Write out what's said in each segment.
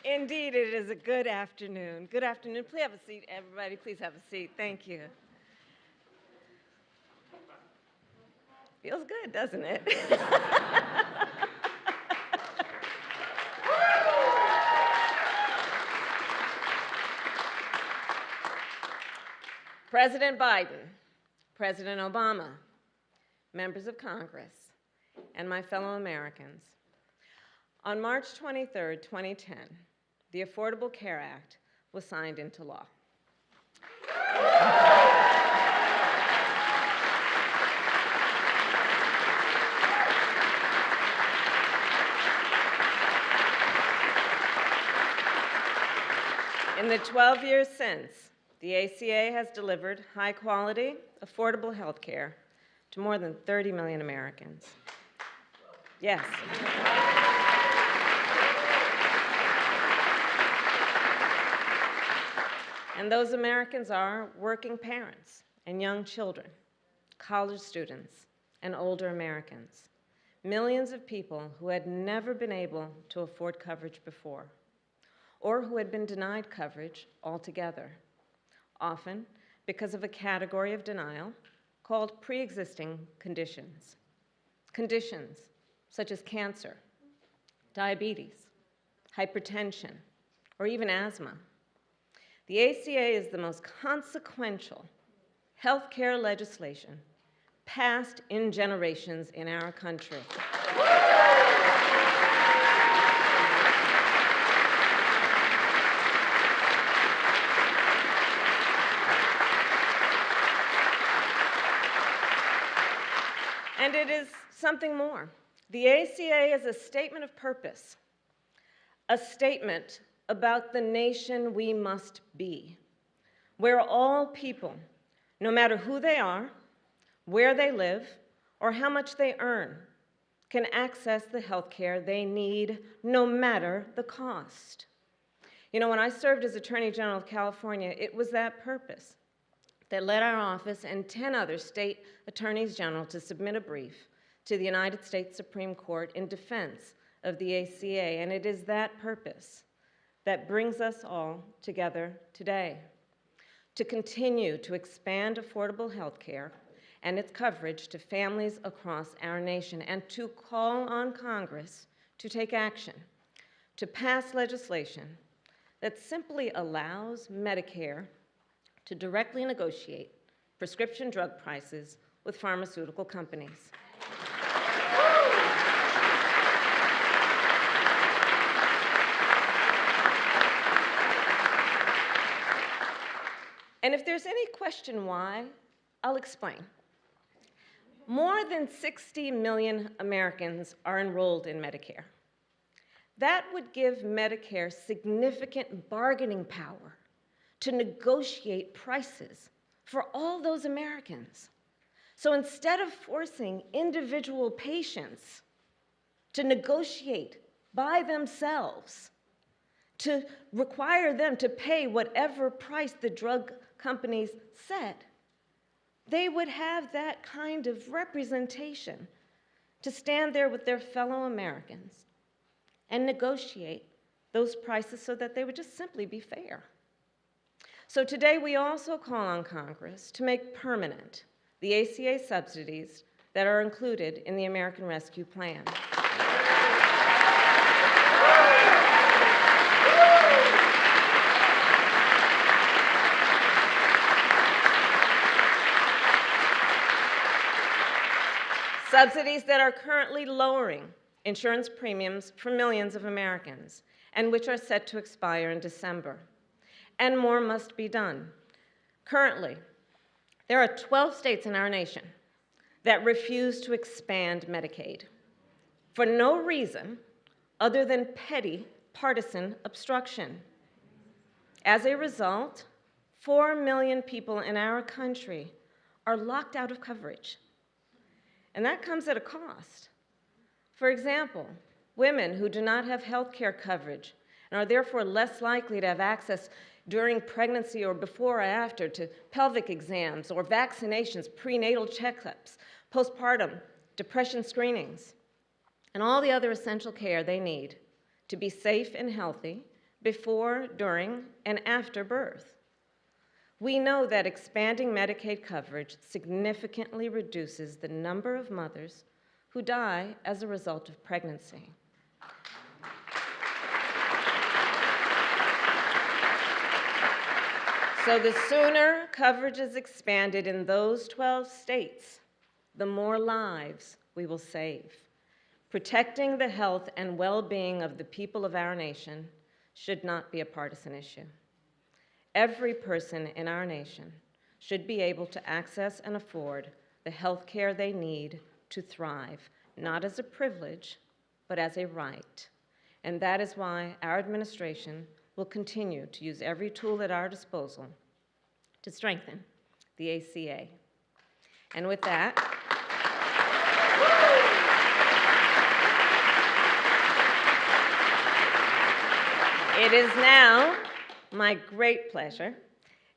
Indeed, it is a good afternoon. Good afternoon. Please have a seat, everybody. Please have a seat. Thank you. Feels good, doesn't it? President Biden, President Obama, members of Congress, and my fellow Americans. On March 23, 2010, the Affordable Care Act was signed into law. In the 12 years since, the ACA has delivered high-quality, affordable health care to more than 30 million Americans. Yes. And those Americans are working parents and young children, college students, and older Americans, millions of people who had never been able to afford coverage before, or who had been denied coverage altogether, often because of a category of denial called pre-existing conditions. Conditions such as cancer, diabetes, hypertension, or even asthma. The ACA is the most consequential healthcare legislation passed in generations in our country. And it is something more. The ACA is a statement of purpose, a statement about the nation we must be, where all people, no matter who they are, where they live, or how much they earn, can access the health care they need, no matter the cost. You know, when I served as Attorney General of California, it was that purpose that led our office and 10 other state attorneys general to submit a brief to the United States Supreme Court in defense of the ACA, and it is that purpose that brings us all together today, to continue to expand affordable health care and its coverage to families across our nation, and to call on Congress to take action, to pass legislation that simply allows Medicare to directly negotiate prescription drug prices with pharmaceutical companies. And if there's any question why, I'll explain. More than 60 million Americans are enrolled in Medicare. That would give Medicare significant bargaining power to negotiate prices for all those Americans. So instead of forcing individual patients to negotiate by themselves, to require them to pay whatever price the drug companies set, they would have that kind of representation to stand there with their fellow Americans and negotiate those prices so that they would just simply be fair. So today we also call on Congress to make permanent the ACA subsidies that are included in the American Rescue Plan. Subsidies that are currently lowering insurance premiums for millions of Americans and which are set to expire in December. And more must be done. Currently, there are 12 states in our nation that refuse to expand Medicaid for no reason other than petty partisan obstruction. As a result, 4 million people in our country are locked out of coverage. And that comes at a cost. For example, women who do not have health care coverage and are therefore less likely to have access during pregnancy or before or after to pelvic exams or vaccinations, prenatal checkups, postpartum, depression screenings, and all the other essential care they need to be safe and healthy before, during, and after birth. We know that expanding Medicaid coverage significantly reduces the number of mothers who die as a result of pregnancy. So the sooner coverage is expanded in those 12 states, the more lives we will save. Protecting the health and well-being of the people of our nation should not be a partisan issue. Every person in our nation should be able to access and afford the health care they need to thrive, not as a privilege, but as a right. And that is why our administration will continue to use every tool at our disposal to strengthen the ACA. And with that, it is now my great pleasure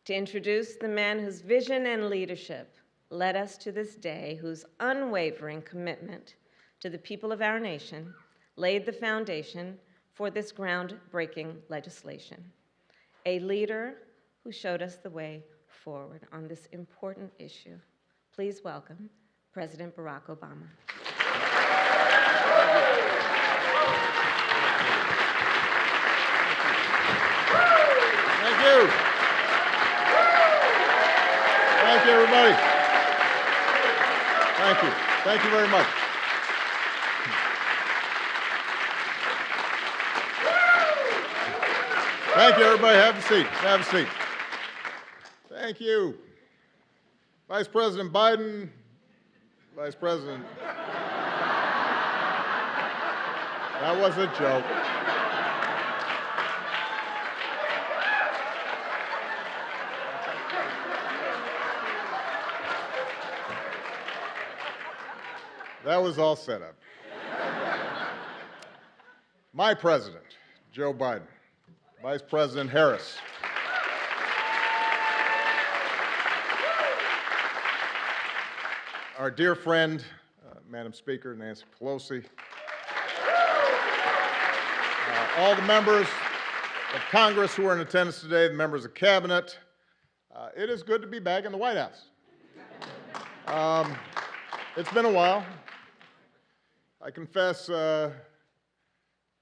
to introduce the man whose vision and leadership led us to this day, whose unwavering commitment to the people of our nation laid the foundation for this groundbreaking legislation. A leader who showed us the way forward on this important issue. Please welcome President Barack Obama. Thank you. Thank you, everybody. Thank you. Thank you very much. Thank you, everybody. Have a seat. Have a seat. Thank you. Vice President Biden, Vice President. That was a joke. That was all set up. My president, Joe Biden, Vice President Harris, our dear friend, Madam Speaker, Nancy Pelosi, all the members of Congress who are in attendance today, the members of Cabinet, it is good to be back in the White House. It's been a while. I confess, I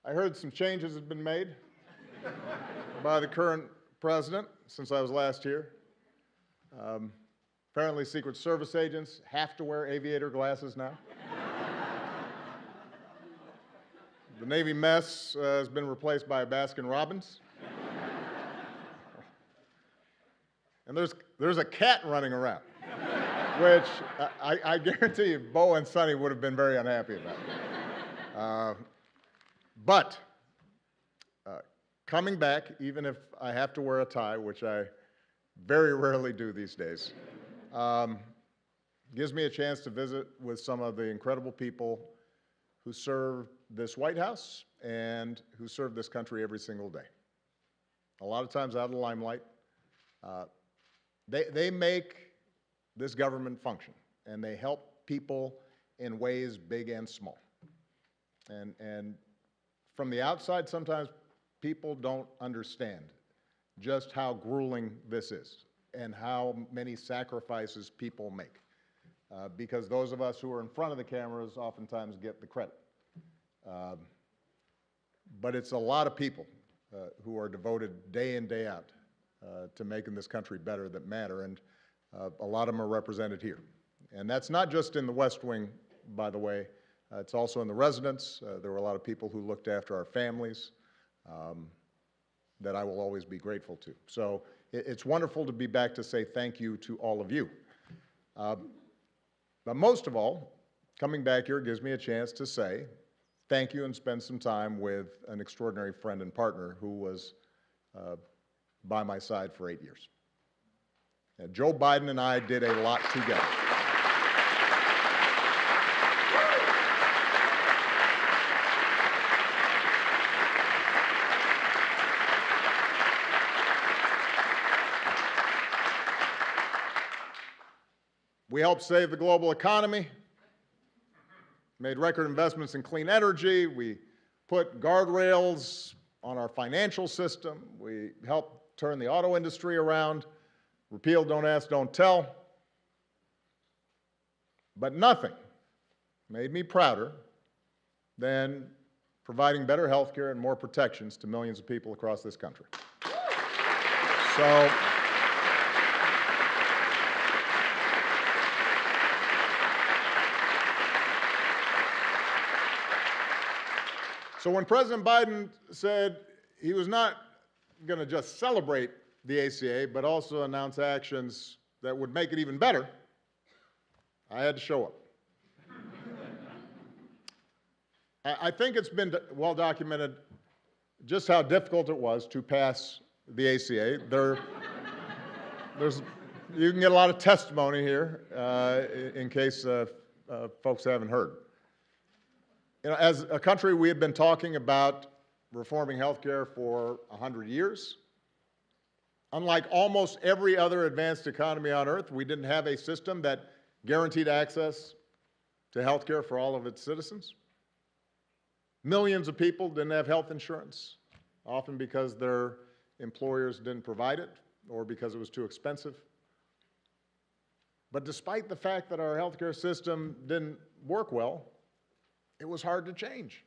heard some changes have been made by the current president since I was last here. Apparently, Secret Service agents have to wear aviator glasses now. The Navy mess has been replaced by a Baskin-Robbins. And there's a cat running around, which I guarantee you Bo and Sonny would have been very unhappy about. But coming back, even if I have to wear a tie, which I very rarely do these days, gives me a chance to visit with some of the incredible people who serve this White House and who serve this country every single day. A lot of times out of the limelight. They make this government function, and they help people in ways big and small. And from the outside, sometimes people don't understand just how grueling this is and how many sacrifices people make. Because those of us who are in front of the cameras oftentimes get the credit. But it's a lot of people who are devoted day in, day out to making this country better that matter, and a lot of them are represented here. And that's not just in the West Wing, by the way. It's also in the residence. There were a lot of people who looked after our families that I will always be grateful to. So it's wonderful to be back to say thank you to all of you. But most of all, coming back here gives me a chance to say thank you and spend some time with an extraordinary friend and partner who was by my side for 8 years. And Joe Biden and I did a lot together. We helped save the global economy, made record investments in clean energy. We put guardrails on our financial system. We helped turn the auto industry around, repealed Don't Ask, Don't Tell. But nothing made me prouder than providing better health care and more protections to millions of people across this country. So when President Biden said he was not going to just celebrate the ACA, but also announce actions that would make it even better, I had to show up. I think it's been well documented just how difficult it was to pass the ACA. You can get a lot of testimony here in case folks haven't heard. You know, as a country, we have been talking about reforming health care for 100 years. Unlike almost every other advanced economy on earth, we didn't have a system that guaranteed access to health care for all of its citizens. Millions of people didn't have health insurance, often because their employers didn't provide it or because it was too expensive. But despite the fact that our healthcare system didn't work well, it was hard to change.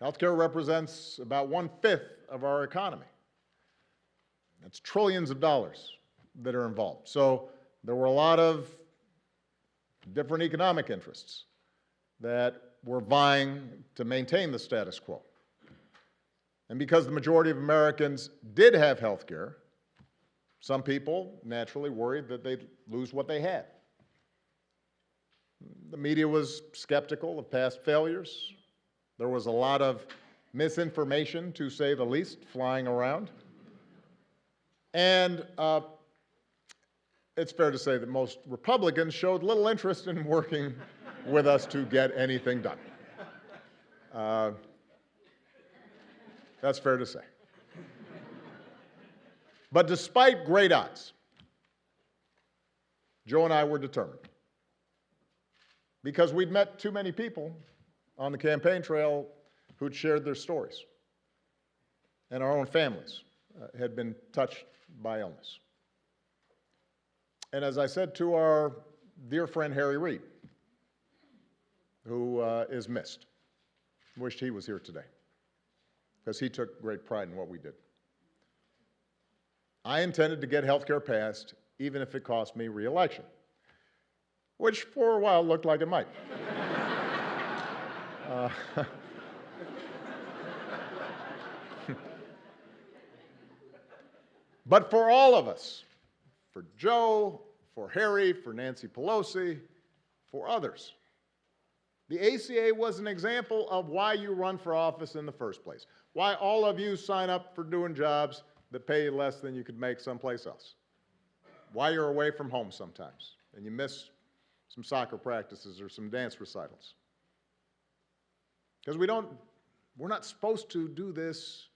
Healthcare represents about 1/5 of our economy. That's trillions of dollars that are involved. So there were a lot of different economic interests that were vying to maintain the status quo. And because the majority of Americans did have health care, some people naturally worried that they'd lose what they had. The media was skeptical of past failures. There was a lot of misinformation, to say the least, flying around. And it's fair to say that most Republicans showed little interest in working with us to get anything done. That's fair to say. But despite great odds, Joe and I were determined, because we'd met too many people on the campaign trail who'd shared their stories, and our own families had been touched by illness. And as I said to our dear friend Harry Reid, who is missed, wished he was here today, because he took great pride in what we did. I intended to get health care passed, even if it cost me re-election, which for a while looked like it might. But for all of us, for Joe, for Harry, for Nancy Pelosi, for others, the ACA was an example of why you run for office in the first place, why all of you sign up for doing jobs that pay you less than you could make someplace else, why you're away from home sometimes and you miss some soccer practices or some dance recitals. Because we're not supposed to do this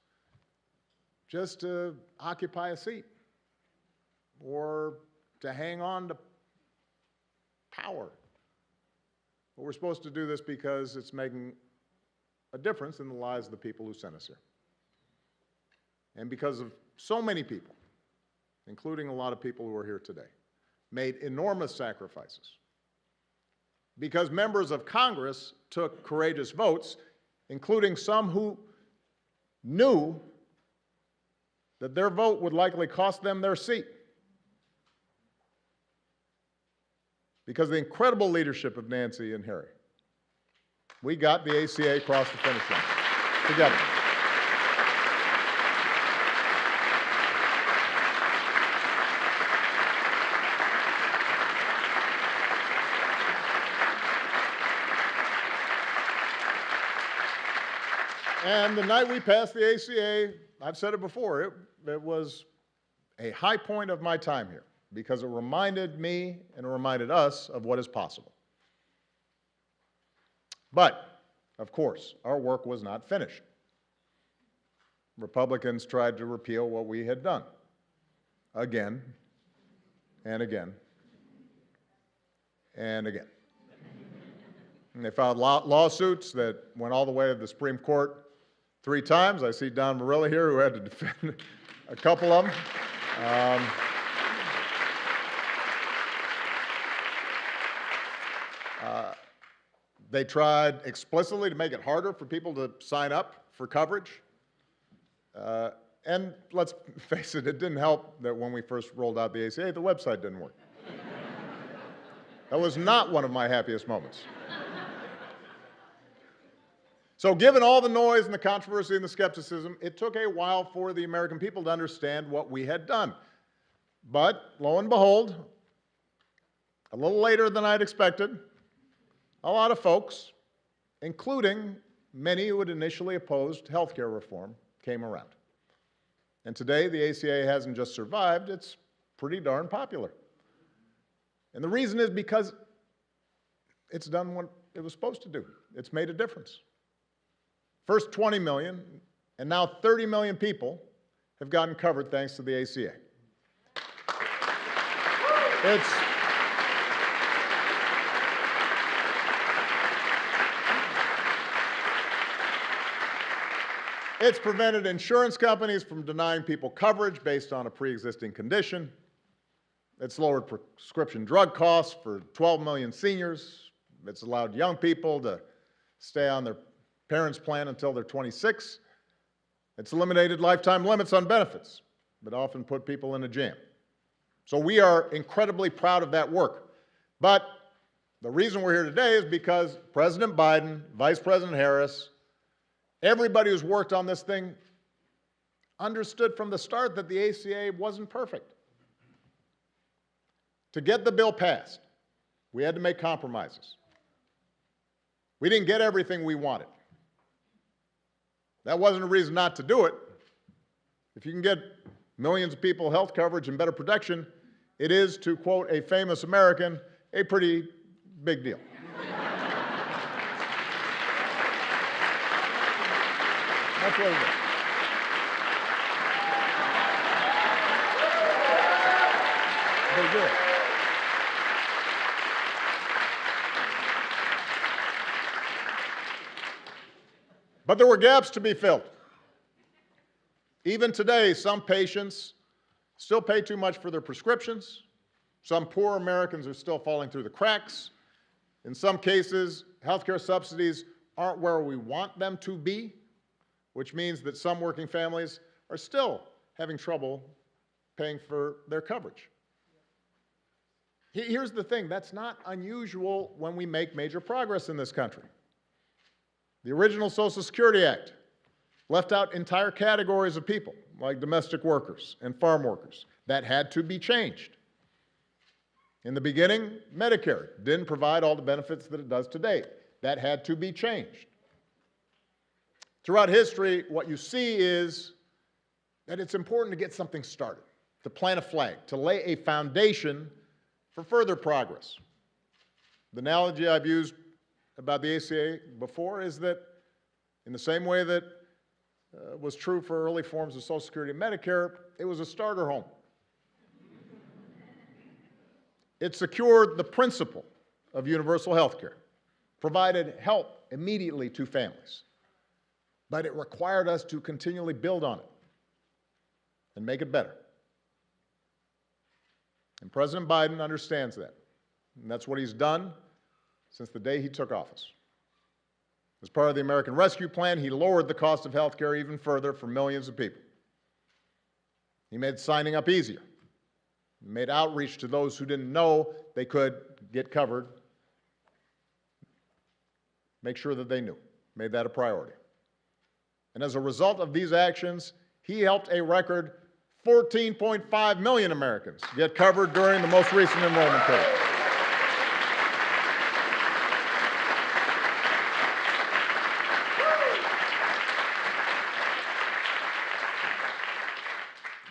just to occupy a seat or to hang on to power. But we're supposed to do this because it's making a difference in the lives of the people who sent us here. And because of so many people, including a lot of people who are here today, made enormous sacrifices. Because members of Congress took courageous votes, including some who knew that their vote would likely cost them their seat. Because of the incredible leadership of Nancy and Harry, we got the ACA across the finish line together. And the night we passed the ACA, I've said it before, it was a high point of my time here because it reminded me and it reminded us of what is possible. But, of course, our work was not finished. Republicans tried to repeal what we had done again and again and again. And they filed lawsuits that went all the way to the Supreme Court 3 times. I see Don Marilla here, who had to defend a couple of them. They tried explicitly to make it harder for people to sign up for coverage. And let's face it, it didn't help that when we first rolled out the ACA, the website didn't work. That was not one of my happiest moments. So given all the noise and the controversy and the skepticism, it took a while for the American people to understand what we had done. But lo and behold, a little later than I'd expected, a lot of folks, including many who had initially opposed health care reform, came around. And today, the ACA hasn't just survived, it's pretty darn popular. And the reason is because it's done what it was supposed to do. It's made a difference. First 20 million, and now 30 million people have gotten covered thanks to the ACA. It's prevented insurance companies from denying people coverage based on a pre-existing condition. It's lowered prescription drug costs for 12 million seniors. It's allowed young people to stay on their parents' plan until they're 26. It's eliminated lifetime limits on benefits that often put people in a jam. So we are incredibly proud of that work. But the reason we're here today is because President Biden, Vice President Harris, everybody who's worked on this thing understood from the start that the ACA wasn't perfect. To get the bill passed, we had to make compromises. We didn't get everything we wanted. That wasn't a reason not to do it. If you can get millions of people health coverage and better protection, it is, to quote a famous American, a pretty big deal. That's what it is. Big deal. But there were gaps to be filled. Even today, some patients still pay too much for their prescriptions. Some poor Americans are still falling through the cracks. In some cases, healthcare subsidies aren't where we want them to be, which means that some working families are still having trouble paying for their coverage. Here's the thing, that's not unusual when we make major progress in this country. The original Social Security Act left out entire categories of people, like domestic workers and farm workers. That had to be changed. In the beginning, Medicare didn't provide all the benefits that it does today. That had to be changed. Throughout history, what you see is that it's important to get something started, to plant a flag, to lay a foundation for further progress. The analogy I've used about the ACA before is that in the same way that was true for early forms of Social Security and Medicare, it was a starter home. It secured the principle of universal health care, provided help immediately to families, but it required us to continually build on it and make it better. And President Biden understands that, and that's what he's done since the day he took office. As part of the American Rescue Plan, he lowered the cost of health care even further for millions of people. He made signing up easier. He made outreach to those who didn't know they could get covered, make sure that they knew, made that a priority. And as a result of these actions, he helped a record 14.5 million Americans get covered during the most recent enrollment period.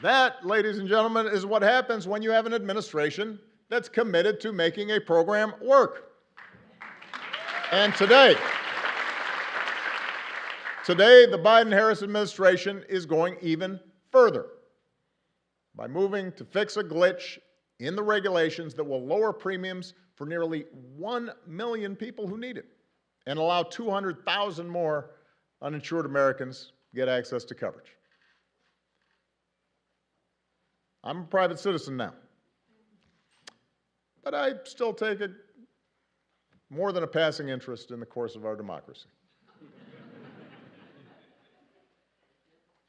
That, ladies and gentlemen, is what happens when you have an administration that's committed to making a program work. And today, the Biden-Harris administration is going even further by moving to fix a glitch in the regulations that will lower premiums for nearly 1 million people who need it and allow 200,000 more uninsured Americans get access to coverage. I'm a private citizen now, but I still take more than a passing interest in the course of our democracy.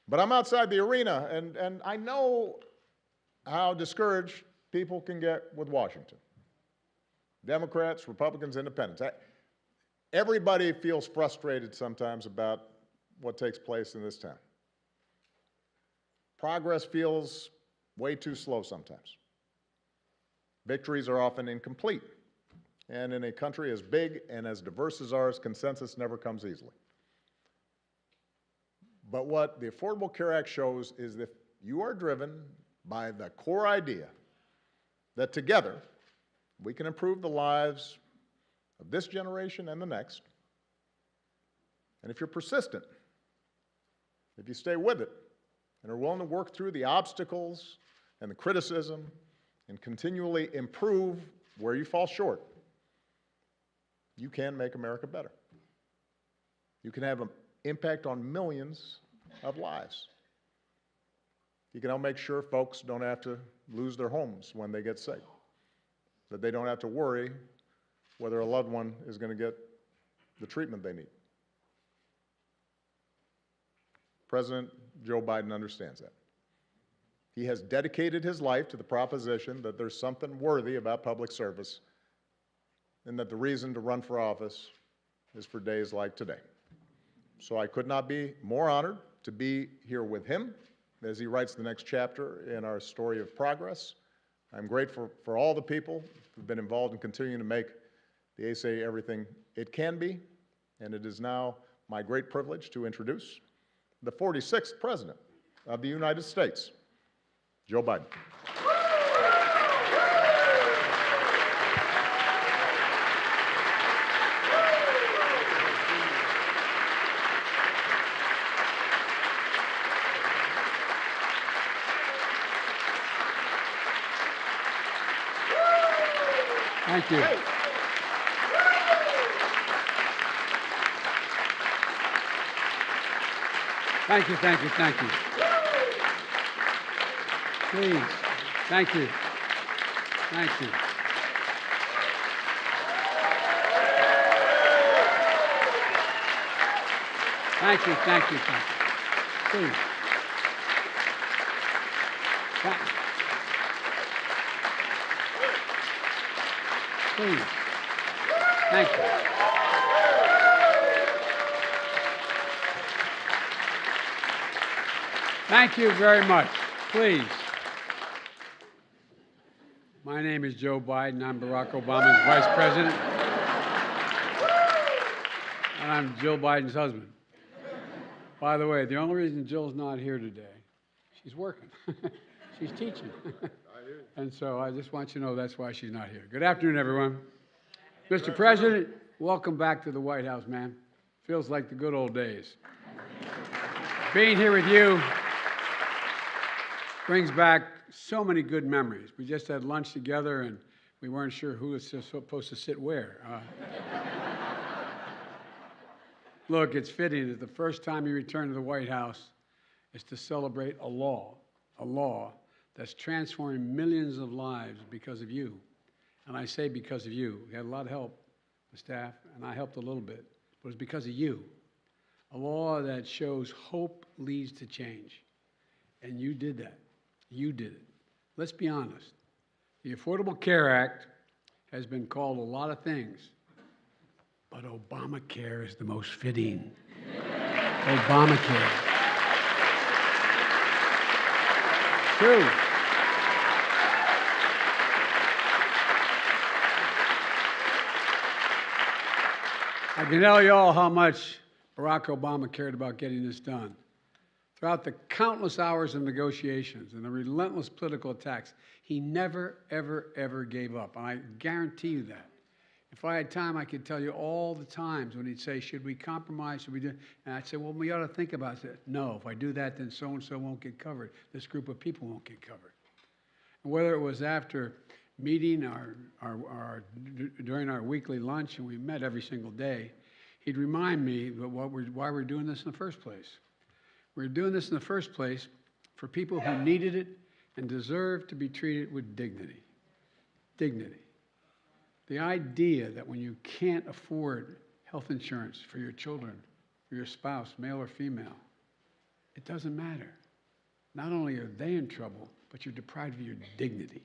But I'm outside the arena, and I know how discouraged people can get with Washington. Democrats, Republicans, Independents. Everybody feels frustrated sometimes about what takes place in this town. Progress feels way too slow sometimes. Victories are often incomplete. And in a country as big and as diverse as ours, consensus never comes easily. But what the Affordable Care Act shows is that you are driven by the core idea that together we can improve the lives of this generation and the next. And if you're persistent, if you stay with it, and are willing to work through the obstacles and the criticism and continually improve where you fall short, you can make America better. You can have an impact on millions of lives. You can help make sure folks don't have to lose their homes when they get sick, that they don't have to worry whether a loved one is going to get the treatment they need. President Joe Biden understands that. He has dedicated his life to the proposition that there's something worthy about public service, and that the reason to run for office is for days like today. So I could not be more honored to be here with him as he writes the next chapter in our story of progress. I'm grateful for all the people who've been involved in continuing to make the ACA everything it can be, and it is now my great privilege to introduce the 46th President of the United States, Joe Biden. Thank you. Thank you, thank you, thank you. Please, thank you. Thank you. Thank you, thank you, thank you. Please. Please. Thank you. Thank you very much. Please. My name is Joe Biden. I'm Barack Obama's vice president. And I'm Jill Biden's husband. By the way, the only reason Jill's not here today, she's working. She's teaching. And so I just want you to know that's why she's not here. Good afternoon, everyone. Mr. President, welcome back to the White House, man. Feels like the good old days. Being here with you brings back so many good memories. We just had lunch together, and we weren't sure who was supposed to sit where. Look, it's fitting that the first time you return to the White House is to celebrate a law that's transforming millions of lives because of you. And I say because of you. We had a lot of help, the staff, and I helped a little bit, but it's because of you. A law that shows hope leads to change. And you did that. You did it. Let's be honest. The Affordable Care Act has been called a lot of things, but Obamacare is the most fitting. Obamacare. True. I can tell you all how much Barack Obama cared about getting this done. Throughout the countless hours of negotiations and the relentless political attacks, he never, ever, ever gave up. And I guarantee you that. If I had time, I could tell you all the times when he'd say, should we compromise, should we do? And I'd say, well, we ought to think about it. No, if I do that, then so-and-so won't get covered. This group of people won't get covered. And whether it was after meeting during our weekly lunch, and we met every single day, he'd remind me why we're doing this in the first place. We're doing this in the first place for people who needed it and deserve to be treated with dignity. Dignity. The idea that when you can't afford health insurance for your children, for your spouse, male or female, it doesn't matter. Not only are they in trouble, but you're deprived of your dignity.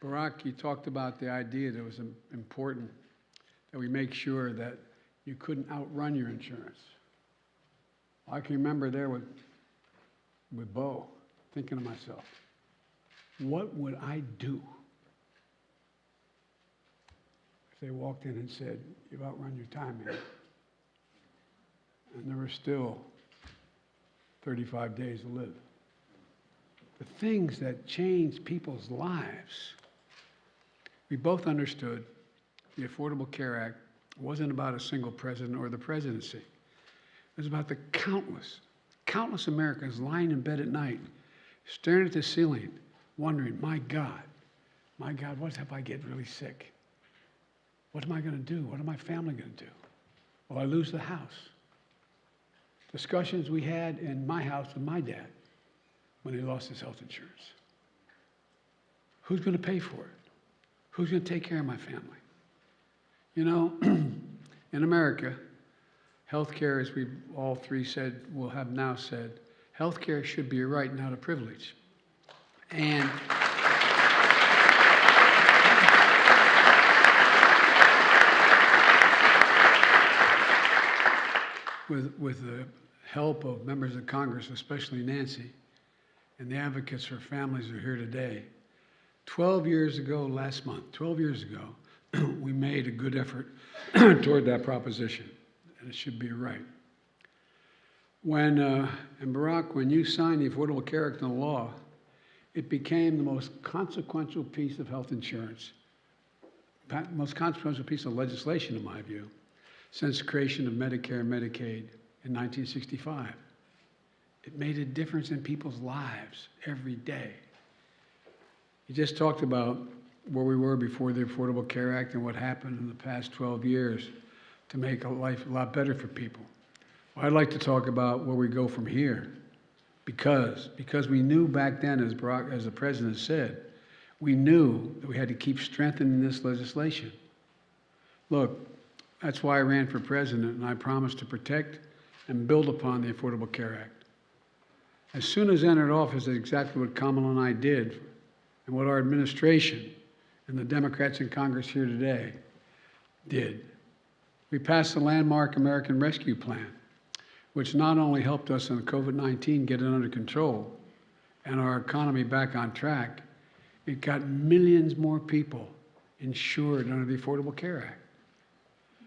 Barack, you talked about the idea that it was important that we make sure that you couldn't outrun your insurance. I can remember there with Bo, thinking to myself, what would I do if they walked in and said, you've outrun your time, man? And there were still 35 days to live. The things that change people's lives. We both understood the Affordable Care Act wasn't about a single president or the presidency. It was about the countless Americans lying in bed at night, staring at the ceiling, wondering, my God, what if I get really sick? What am I going to do? What is my family going to do? Will I lose the house? Discussions we had in my house with my dad when he lost his health insurance. Who's going to pay for it? Who's going to take care of my family? You know, in America, health care, as we all three said, will have now said, health care should be a right, not a privilege. And with the help of members of Congress, especially Nancy, and the advocates for families who are here today, 12 years ago, last month, 12 years ago, we made a good effort toward that proposition, and it should be right. And Barack, when you signed the Affordable Care Act into law, it became the most consequential piece of health insurance, most consequential piece of legislation, in my view, since the creation of Medicare and Medicaid in 1965. It made a difference in people's lives every day. You just talked about where we were before the Affordable Care Act and what happened in the past 12 years to make life a lot better for people. Well, I'd like to talk about where we go from here, because we knew back then, as the President said, we knew that we had to keep strengthening this legislation. Look, that's why I ran for president, and I promised to protect and build upon the Affordable Care Act. As soon as I entered office, that's exactly what Kamala and I did, and what our administration and the Democrats in Congress here today did. We passed the landmark American Rescue Plan, which not only helped us in COVID-19 get it under control and our economy back on track, it got millions more people insured under the Affordable Care Act.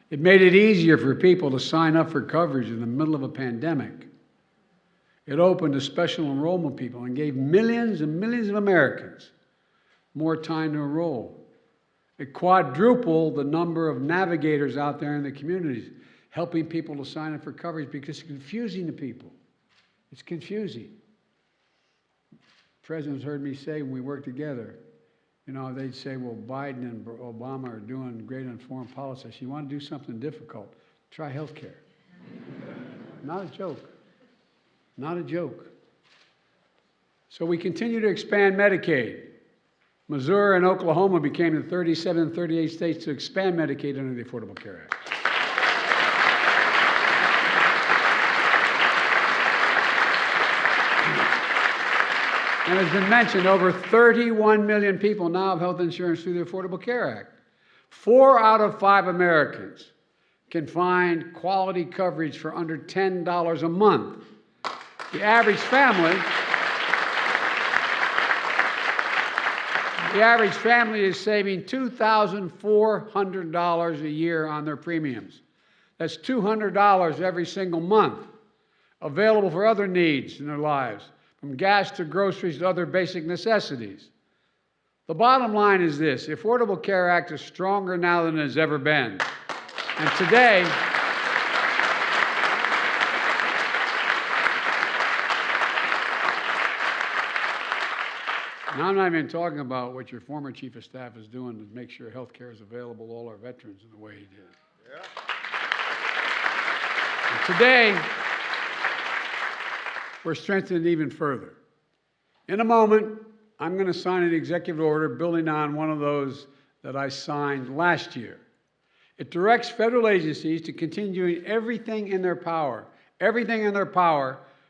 It made it easier for people to sign up for coverage in the middle of a pandemic. It opened to special enrollment people and gave millions and millions of Americans more time to enroll. It quadrupled the number of navigators out there in the communities, helping people to sign up for coverage because it's confusing to people. It's confusing. Presidents heard me say when we worked together, you know, they'd say, well, Biden and Obama are doing great on foreign policy. You want to do something difficult, try health care. Not a joke. Not a joke. So we continue to expand Medicaid. Missouri and Oklahoma became the 37 and 38 states to expand Medicaid under the Affordable Care Act. And as been mentioned, over 31 million people now have health insurance through the Affordable Care Act. 4 out of 5 Americans can find quality coverage for under $10 a month. The average family is saving $2,400 a year on their premiums. That's $200 every single month, available for other needs in their lives, from gas to groceries to other basic necessities. The bottom line is this: the Affordable Care Act is stronger now than it has ever been. And today, and I'm not even talking about what your former chief of staff is doing to make sure health care is available to all our veterans in the way he did. Yeah. And we're strengthening it even further. In a moment, I'm going to sign an executive order building on one of those that I signed last year. It directs federal agencies to continue doing everything in their power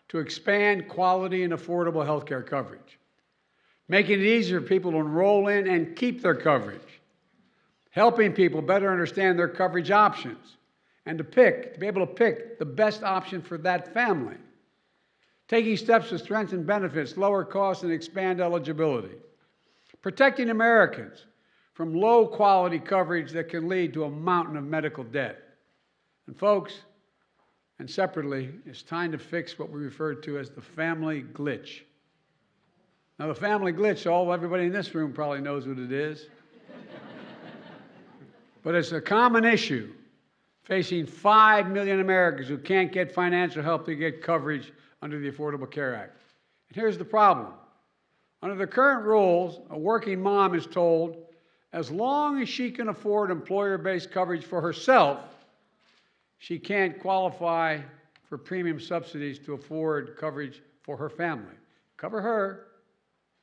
to expand quality and affordable health care coverage, making it easier for people to enroll in and keep their coverage, helping people better understand their coverage options, and to be able to pick the best option for that family, taking steps to strengthen benefits, lower costs, and expand eligibility, protecting Americans from low-quality coverage that can lead to a mountain of medical debt. And folks, and separately, it's time to fix what we refer to as the family glitch. Now, the family glitch, everybody in this room probably knows what it is. But it's a common issue facing 5 million Americans who can't get financial help to get coverage under the Affordable Care Act. And here's the problem. Under the current rules, a working mom is told, as long as she can afford employer-based coverage for herself, she can't qualify for premium subsidies to afford coverage for her family. Cover her,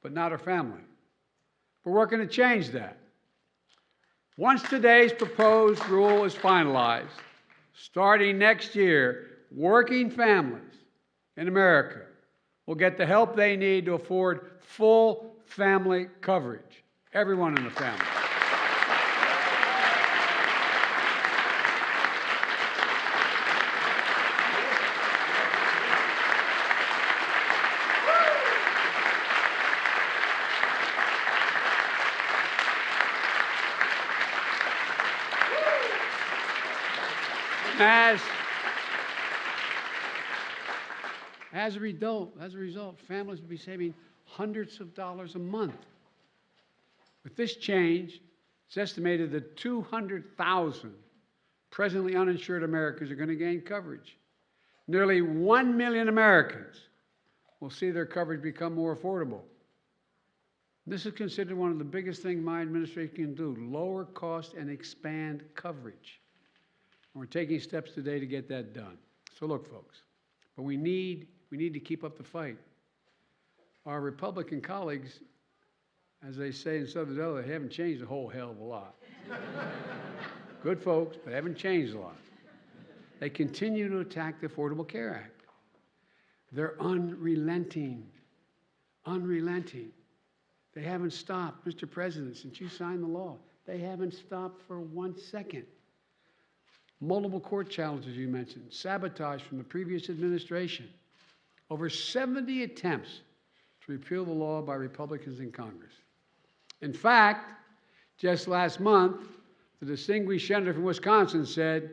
but not her family. We're working to change that. Once today's proposed rule is finalized, starting next year, working families in America will get the help they need to afford full family coverage, everyone in the family. As a result, families will be saving hundreds of dollars a month. With this change, it's estimated that 200,000 presently uninsured Americans are going to gain coverage. Nearly 1 million Americans will see their coverage become more affordable. This is considered one of the biggest things my administration can do, lower cost and expand coverage. And we're taking steps today to get that done. So look, folks, but we need to keep up the fight. Our Republican colleagues, as they say in Southern Delaware, they haven't changed a whole hell of a lot. Good folks, but haven't changed a lot. They continue to attack the Affordable Care Act. They're unrelenting. They haven't stopped, Mr. President, since you signed the law. They haven't stopped for 1 second. Multiple court challenges you mentioned, sabotage from the previous administration. Over 70 attempts to repeal the law by Republicans in Congress. In fact, just last month, the distinguished senator from Wisconsin said,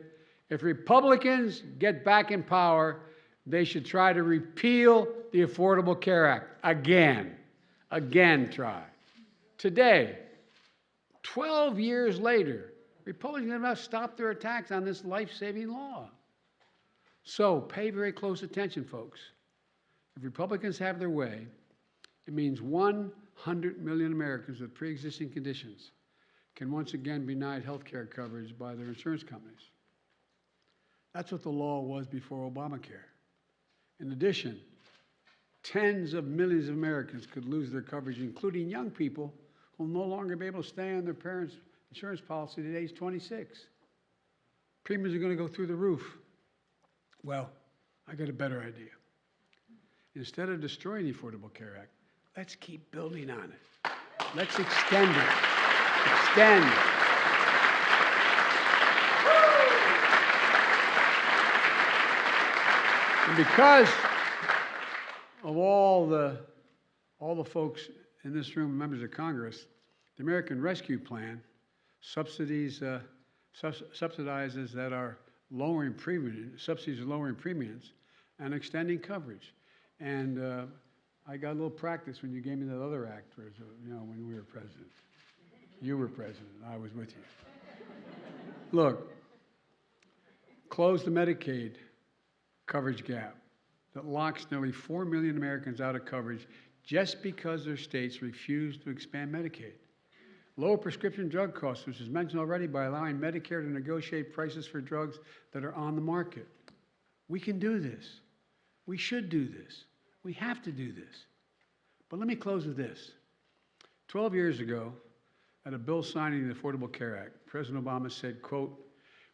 if Republicans get back in power, they should try to repeal the Affordable Care Act. Again try. Today, 12 years later, Republicans have not stopped their attacks on this life-saving law. So pay very close attention, folks. If Republicans have their way, it means 100 million Americans with pre-existing conditions can once again be denied health care coverage by their insurance companies. That's what the law was before Obamacare. In addition, tens of millions of Americans could lose their coverage, including young people who will no longer be able to stay on their parents' insurance policy at age 26. Premiums are going to go through the roof. Well, I got a better idea. Instead of destroying the Affordable Care Act, let's keep building on it. Let's extend it. Extend. And because of all the folks in this room, members of Congress, the American Rescue Plan subsidizes that are lowering premiums, subsidies are lowering premiums and extending coverage. And I got a little practice when you gave me that other act, when we were president. You were president, I was with you. Look, close the Medicaid coverage gap that locks nearly 4 million Americans out of coverage just because their states refuse to expand Medicaid. Lower prescription drug costs, which is mentioned already, by allowing Medicare to negotiate prices for drugs that are on the market. We can do this. We should do this. We have to do this. But let me close with this. 12 years ago, at a bill signing the Affordable Care Act, President Obama said, quote,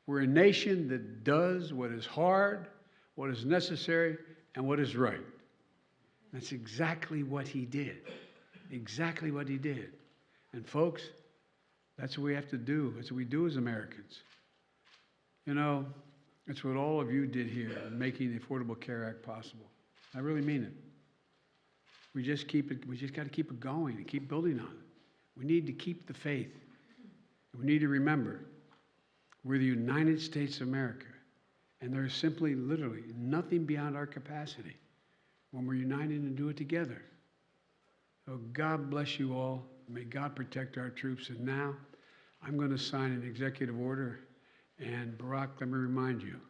"We're a nation that does what is hard, what is necessary, and what is right." That's exactly what he did. Exactly what he did. And folks, that's what we have to do. That's what we do as Americans. You know, it's what all of you did here in making the Affordable Care Act possible. I really mean it. We just got to keep it going and keep building on it. We need to keep the faith. We need to remember we're the United States of America, and there is simply, literally, nothing beyond our capacity when we're united and do it together. So God bless you all. May God protect our troops. And now I'm going to sign an executive order. And Barack, let me remind you,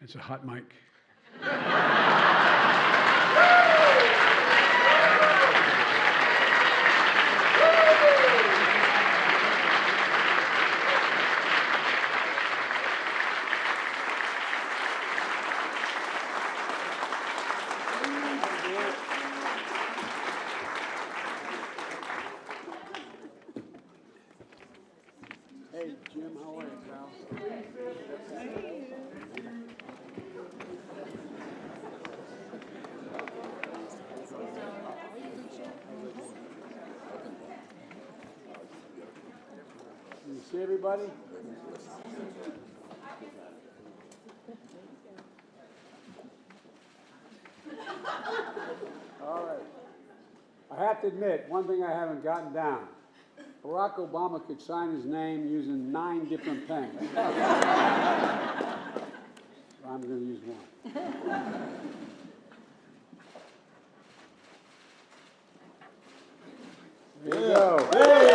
it's a hot mic. Hey, Jim, how are you, pal? You see everybody? All right. I have to admit, one thing I haven't gotten down. Barack Obama could sign his name using 9 different pens. So I'm going to use one. There you go.